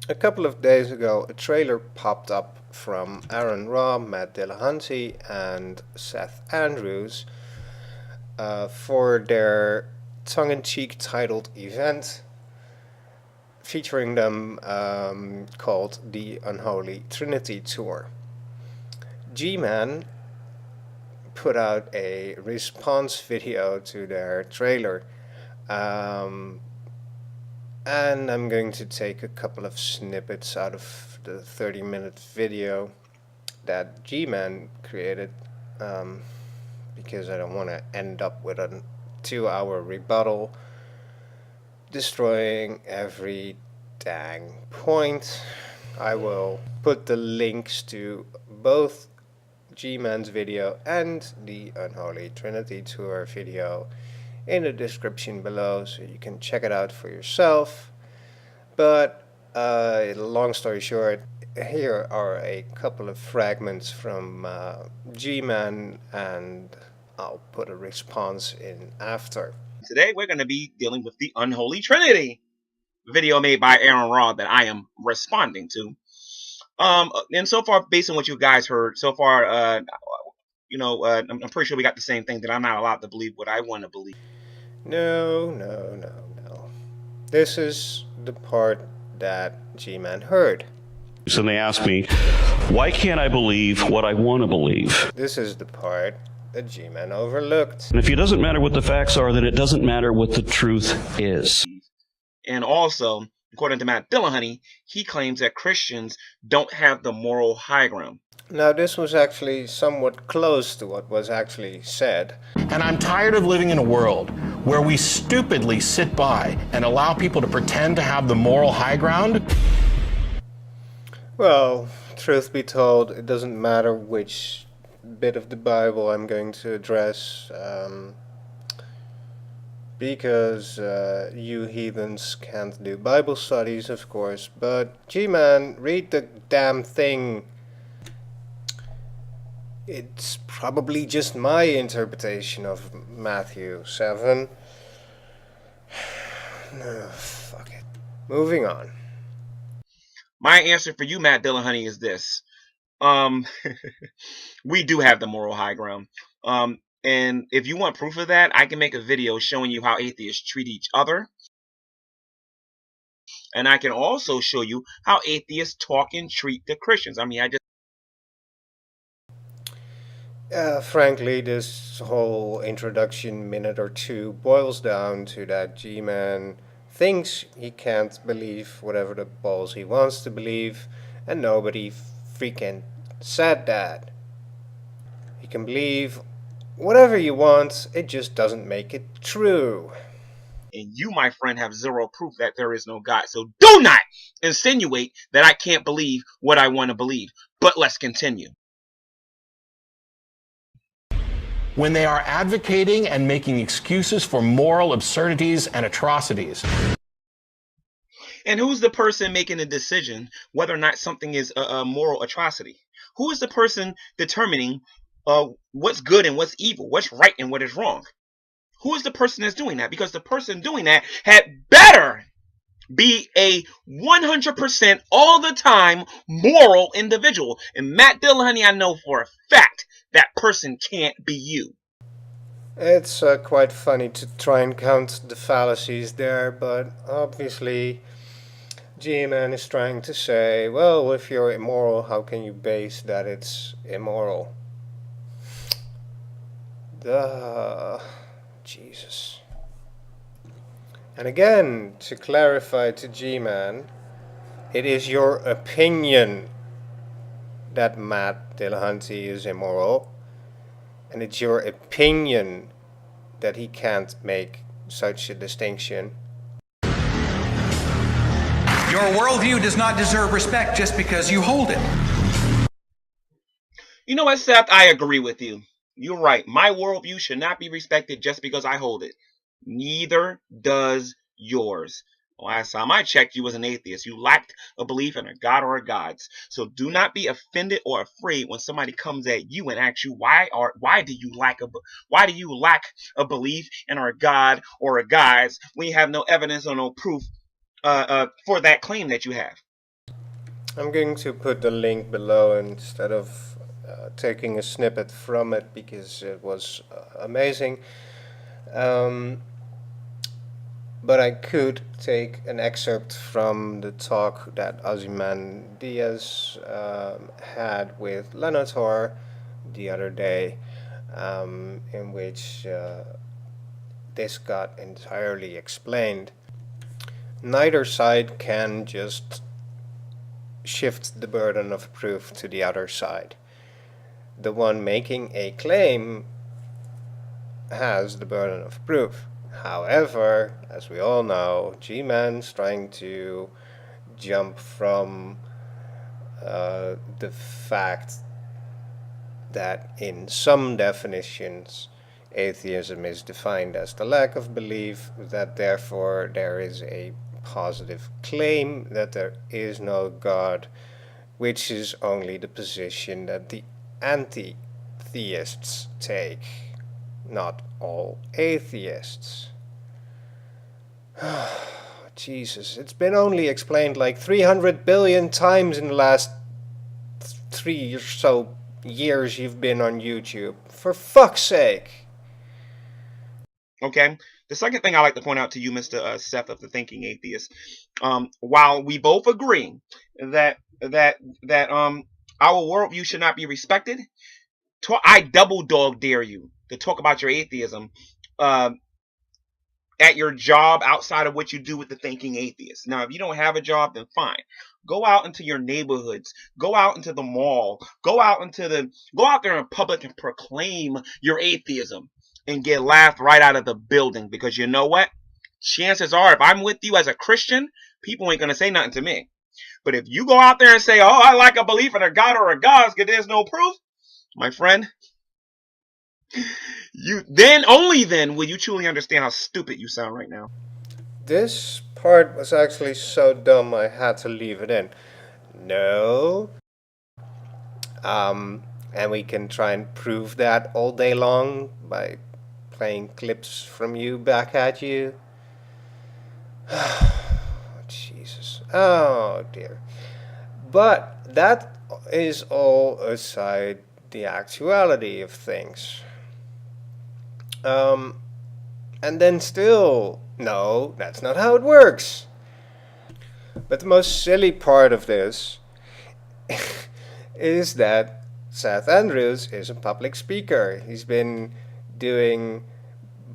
A couple of days ago, a trailer popped up from Aaron Raw, Matt Dillahunty, and Seth Andrews for their tongue-in-cheek titled event featuring them called the Unholy Trinity Tour. Gman put out a response video to their trailer. Um, and I'm going to take a couple of snippets out of the 30-minute video that G-Man created, because I don't want to end up with a 2-hour rebuttal destroying every dang point. I will put the links to both G-Man's video and the Unholy Trinity Tour video in the description below, so you can check it out for yourself. But long story short, here are a couple of fragments from G-Man, and I'll put a response in after. Today we're going to be dealing with the Unholy Trinity video made by Aaron Raw that I am responding to. And so far, based on what you guys heard, so far, I'm pretty sure we got the same thing, that I'm not allowed to believe what I want to believe. No. This is the part that G-Man heard. So they ask me, why can't I believe what I want to believe? This is the part that G-Man overlooked. And if it doesn't matter what the facts are, then it doesn't matter what the truth is. And also, according to Matt Dillahunty, he claims that Christians don't have the moral high ground. Now, this was actually somewhat close to what was actually said. And I'm tired of living in a world where we stupidly sit by and allow people to pretend to have the moral high ground. Well, truth be told, it doesn't matter which bit of the Bible I'm going to address, because you heathens can't do Bible studies, of course. But G-Man, read the damn thing. It's probably just my interpretation of Matthew 7. No, fuck it. Moving on. My answer for you, Matt Dillahunty, is this. We do have the moral high ground. And if you want proof of that, I can make a video showing you how atheists treat each other. And I can also show you how atheists talk and treat the Christians. Frankly, this whole introduction minute or two boils down to that G-Man thinks he can't believe whatever the balls he wants to believe, and nobody freaking said that. You can believe whatever you want, it just doesn't make it true. And you, my friend, have zero proof that there is no God. So do not insinuate that I can't believe what I want to believe. But let's continue. When they are advocating and making excuses for moral absurdities and atrocities. And who's the person making the decision whether or not something is a moral atrocity? Who is the person determining what's good and what's evil, what's right and what is wrong? Who is the person that's doing that? Because the person doing that had better be a 100% all the time moral individual. And Matt Dillahunty, I know for a fact that person can't be you. It's quite funny to try and count the fallacies there, but obviously G-Man is trying to say, well, if you're immoral, how can you base that it's immoral? Duh. Jesus. And again, to clarify to G-Man, it is your opinion that Matt Dillahunty is immoral, and it's your opinion that he can't make such a distinction. Your worldview does not deserve respect just because you hold it. You know what, Seth? I agree with you. You're right. My worldview should not be respected just because I hold it. Neither does yours. Last time I checked, you was an atheist. You lacked a belief in a God or a gods. So do not be offended or afraid when somebody comes at you and asks you why do you lack a belief in our God or a gods when you have no evidence or no proof for that claim that you have. I'm going to put the link below instead of taking a snippet from it because it was amazing. But I could take an excerpt from the talk that Ozymandias had with Lenotaur the other day, in which this got entirely explained. Neither side can just shift the burden of proof to the other side. The one making a claim has the burden of proof. However, as we all know, Gman's trying to jump from the fact that in some definitions atheism is defined as the lack of belief, that therefore there is a positive claim that there is no God, which is only the position that the anti-theists take, not all atheists. Jesus, it's been only explained like 300 billion times in the last 3 or so years you've been on YouTube. For fuck's sake. Okay. The second thing I like to point out to you, Mr. Seth of the Thinking Atheist, while we both agree that our worldview should not be respected, I double dog dare you to talk about your atheism at your job outside of what you do with the Thinking Atheist. Now, if you don't have a job, then fine. Go out into your neighborhoods. Go out into the mall. Go out there in public and proclaim your atheism and get laughed right out of the building, because you know what? Chances are, if I'm with you as a Christian, people ain't gonna say nothing to me. But if you go out there and say, "Oh, I like a belief in a God or a gods because there's no proof," my friend, only then will you truly understand how stupid you sound right now. This part was actually so dumb I had to leave it in. No. And we can try and prove that all day long by playing clips from you back at you. Jesus. Oh dear. But that is all aside the actuality of things. And then still, no, that's not how it works. But the most silly part of this is that Seth Andrews is a public speaker. He's been doing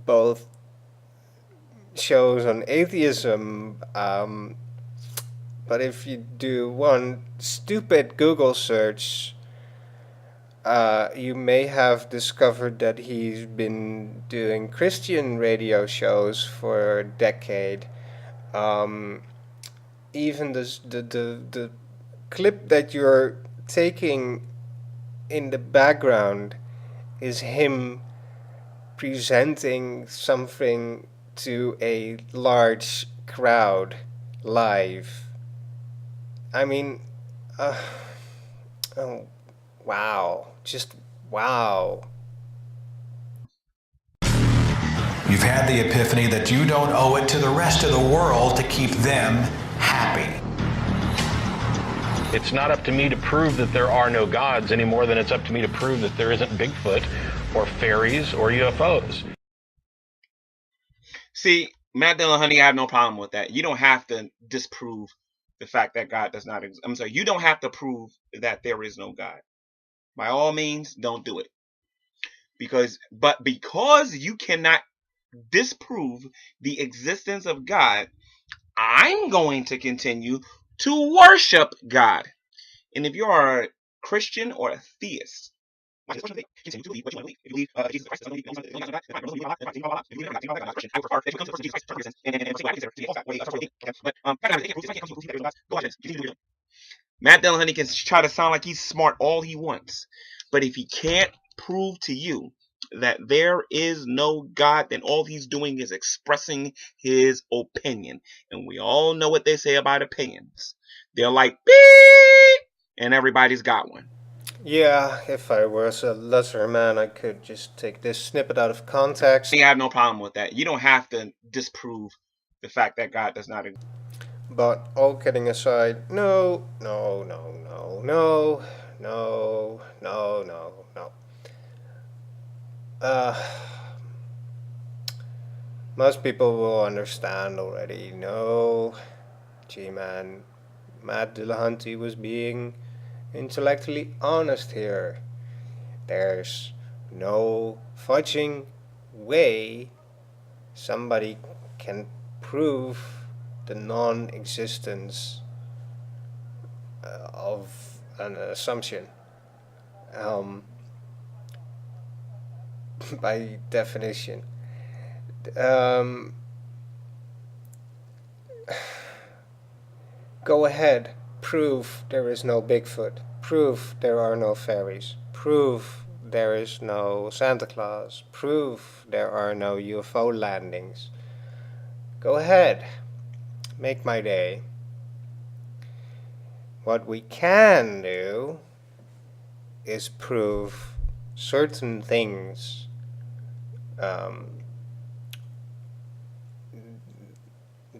both shows on atheism, but if you do one stupid Google search, you may have discovered that he's been doing Christian radio shows for a decade. Even the clip that you're taking in the background is him presenting something to a large crowd live. I mean, oh, wow. Just wow. You've had the epiphany that you don't owe it to the rest of the world to keep them happy. It's not up to me to prove that there are no gods any more than it's up to me to prove that there isn't Bigfoot or fairies or UFOs. See, Matt Dillon, honey, I have no problem with that. You don't have to disprove the fact that God does not exist. I'm sorry, you don't have to prove that there is no God. By all means, don't do it. Because you cannot disprove the existence of God, I'm going to continue to worship God. And if you are a Christian or a theist, continue to believe what you want to believe. If you believe Jesus Christ is only God, but Matt Dillon, honey, can try to sound like he's smart all he wants, but if he can't prove to you that there is no God, then all he's doing is expressing his opinion. And we all know what they say about opinions. They're like, beep, and everybody's got one. Yeah, if I was a lesser man, I could just take this snippet out of context. I have no problem with that. You don't have to disprove the fact that God does not exist. But all kidding aside, no, no, no, no, no, no, no, no, no. Most people will understand already. No, G-Man, Matt Dillahunty was being intellectually honest here. There's no fudging way somebody can prove the non-existence of an assumption. By definition. Go ahead, prove there is no Bigfoot, prove there are no fairies, prove there is no Santa Claus, prove there are no UFO landings. Go ahead, make my day. What we can do is prove certain things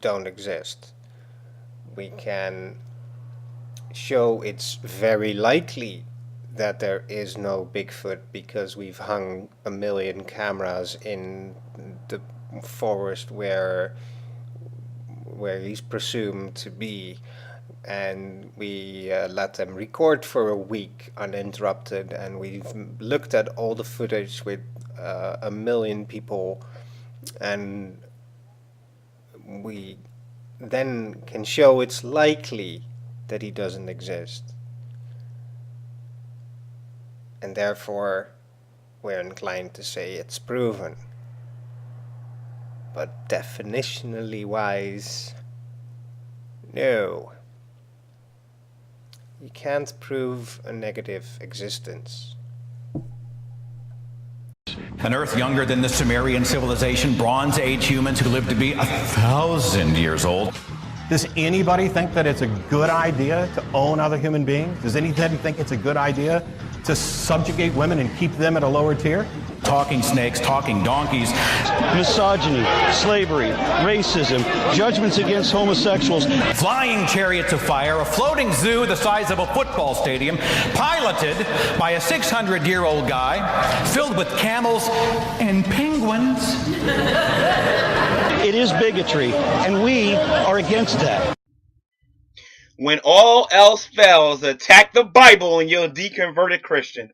don't exist. We can show it's very likely that there is no Bigfoot because we've hung 1 million cameras in the forest where he's presumed to be, and we let them record for a week uninterrupted, and we've looked at all the footage with 1 million people, and we then can show it's likely that he doesn't exist. And therefore, we're inclined to say it's proven. But definitionally wise, no. You can't prove a negative existence. An Earth younger than the Sumerian civilization, Bronze Age humans who lived to be 1,000 years old. Does anybody think that it's a good idea to own other human beings? Does anybody think it's a good idea to subjugate women and keep them at a lower tier? Talking snakes, talking donkeys. Misogyny, slavery, racism, judgments against homosexuals. Flying chariots of fire, a floating zoo the size of a football stadium, piloted by a 600-year-old guy, filled with camels and penguins. It is bigotry, and we are against that. When all else fails, attack the Bible and you're a deconverted Christian.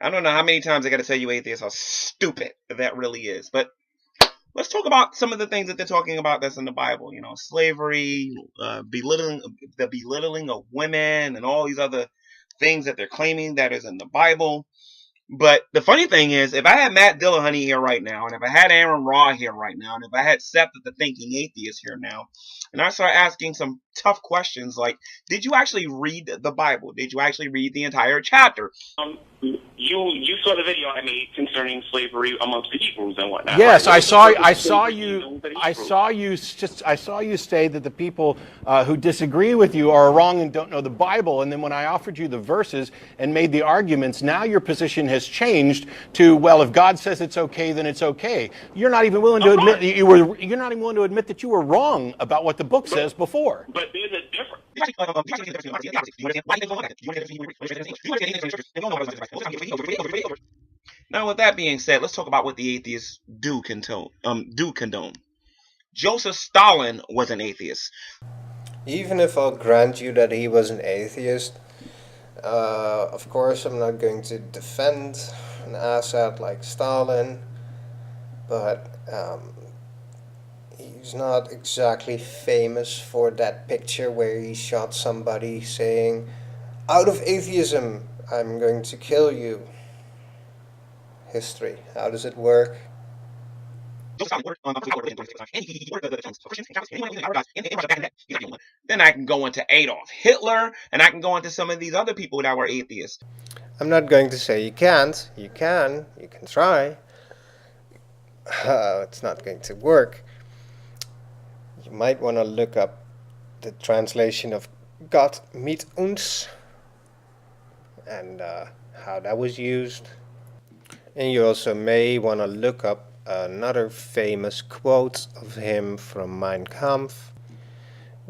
I don't know how many times I got to tell you atheists how stupid that really is. But let's talk about some of the things that they're talking about that's in the Bible. You know, slavery, the belittling of women, and all these other things that they're claiming that is in the Bible. But the funny thing is, if I had Matt Dillahunty here right now, and if I had Aaron Ra here right now, and if I had Seth the Thinking Atheist here now, and I start asking some tough questions like, did you actually read the Bible? Did you actually read the entire chapter? You saw the video I made concerning slavery amongst the Hebrews and whatnot. Yes, I saw you say that the people who disagree with you are wrong and don't know the Bible. And then when I offered you the verses and made the arguments, now your position has changed to, well, if God says it's okay, then it's okay. You're not even willing to admit that you're not even willing to admit that you were wrong about what the book says before. But there's a difference. Now, with that being said, let's talk about what the atheists do condone. Joseph Stalin was an atheist. Even if I'll grant you that he was an atheist, of course I'm not going to defend an asshat like Stalin, but he's not exactly famous for that picture where he shot somebody saying, "Out of atheism, I'm going to kill you." History. How does it work? Then I can go into Adolf Hitler, and I can go into some of these other people that were atheists. I'm not going to say you can't. You can try. It's not going to work. You might want to look up the translation of Gott mit uns and how that was used. And you also may want to look up another famous quote of him from Mein Kampf,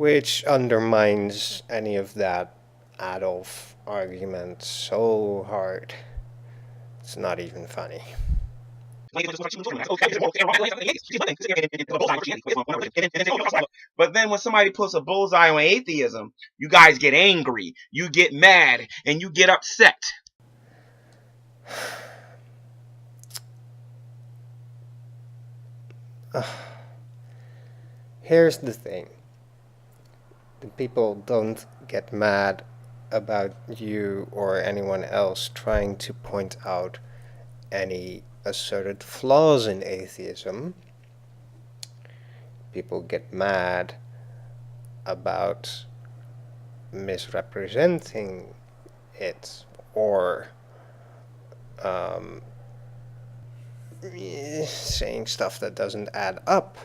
which undermines any of that Adolf argument so hard. It's not even funny. But then when somebody puts a bullseye on atheism, you guys get angry, you get mad, and you get upset. Here's the thing. The people don't get mad about you or anyone else trying to point out any asserted flaws in atheism. People get mad about misrepresenting it or saying stuff that doesn't add up.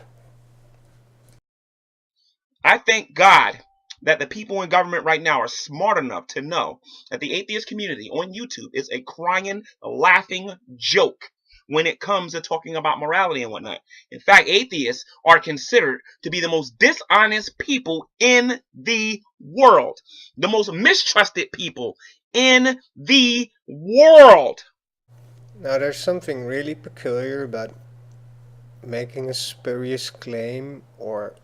I thank God that the people in government right now are smart enough to know that the atheist community on YouTube is a crying, laughing joke when it comes to talking about morality and whatnot. In fact, atheists are considered to be the most dishonest people in the world, the most mistrusted people in the world. Now, there's something really peculiar about making a spurious claim or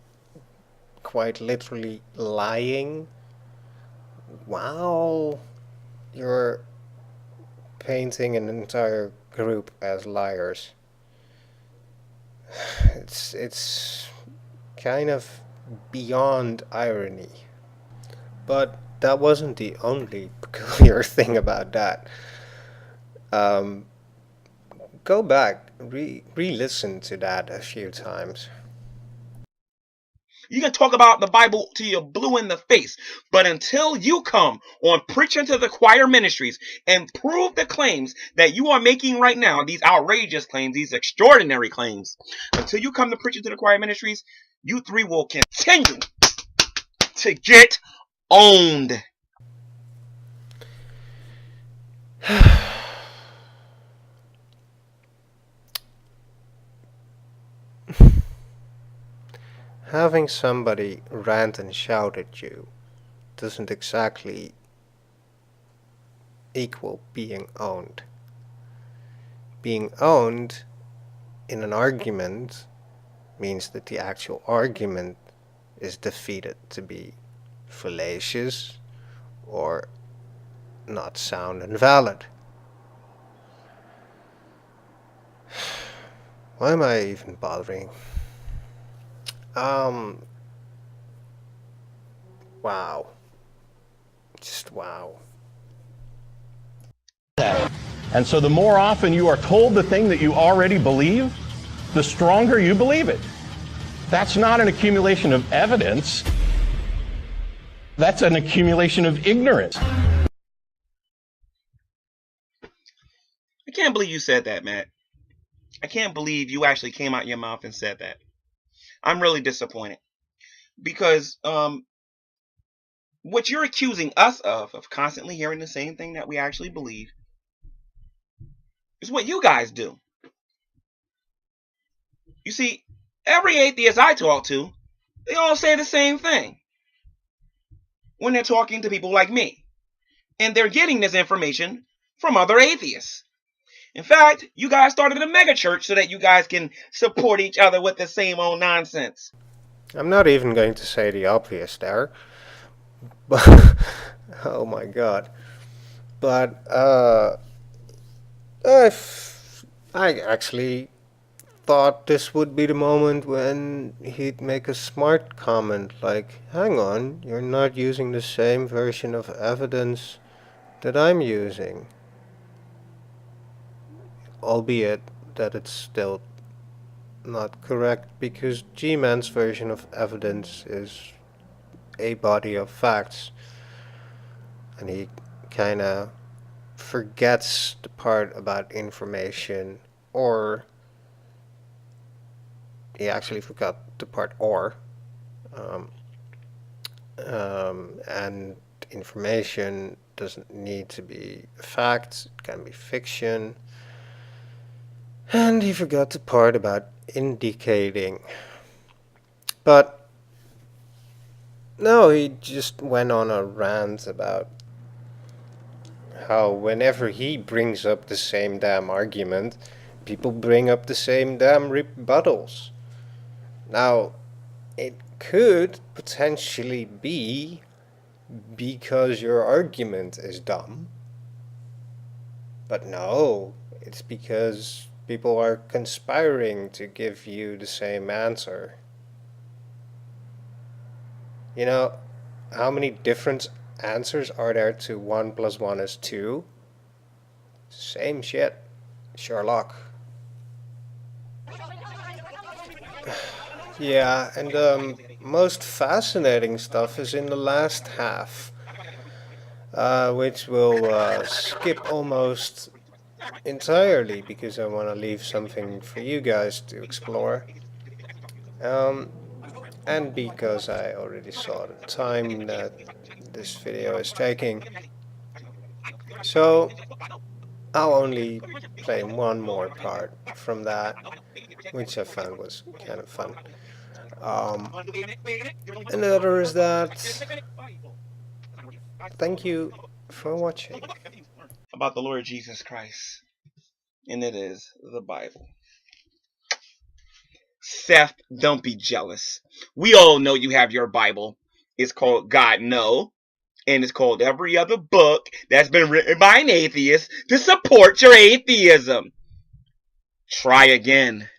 quite literally lying while you're painting an entire group as liars. It's kind of beyond irony. But that wasn't the only peculiar thing about that. Go back, re-listen to that a few times. You can talk about the Bible till you're blue in the face, but until you come on Preaching to the Choir Ministries and prove the claims that you are making right now, these outrageous claims, these extraordinary claims, until you come to Preaching to the Choir Ministries, you three will continue to get owned. Having somebody rant and shout at you doesn't exactly equal being owned. Being owned in an argument means that the actual argument is defeated to be fallacious or not sound and valid. Why am I even bothering? Wow. Just wow. And so the more often you are told the thing that you already believe, the stronger you believe it. That's not an accumulation of evidence. That's an accumulation of ignorance. I can't believe you said that, Matt. I can't believe you actually came out your mouth and said that. I'm really disappointed. Because what you're accusing us of constantly hearing the same thing that we actually believe, is what you guys do. You see, every atheist I talk to, they all say the same thing when they're talking to people like me. And they're getting this information from other atheists. In fact, you guys started a mega church so that you guys can support each other with the same old nonsense. I'm not even going to say the obvious there. But oh my god. But I actually thought this would be the moment when he'd make a smart comment like, hang on, you're not using the same version of evidence that I'm using. Albeit that it's still not correct because Gman's version of evidence is a body of facts. And he kinda forgets the part about information, or he actually forgot the part or. And information doesn't need to be facts, it can be fiction. And he forgot the part about indicating. But No, he just went on a rant about how whenever he brings up the same damn argument, people bring up the same damn rebuttals. Now, it could potentially be because your argument is dumb. But no, it's because people are conspiring to give you the same answer. You know, how many different answers are there to 1 + 1 is 2? Same shit, Sherlock. Yeah, and the most fascinating stuff is in the last half, which we'll skip almost entirely because I want to leave something for you guys to explore. And because I already saw the time that this video is taking. So I'll only play one more part from that, which I found was kind of fun. And the other is that thank you for watching. About the Lord Jesus Christ, and it is the Bible. Seth, don't be jealous. We all know you have your Bible. It's called God No, and it's called every other book that's been written by an atheist to support your atheism. Try again.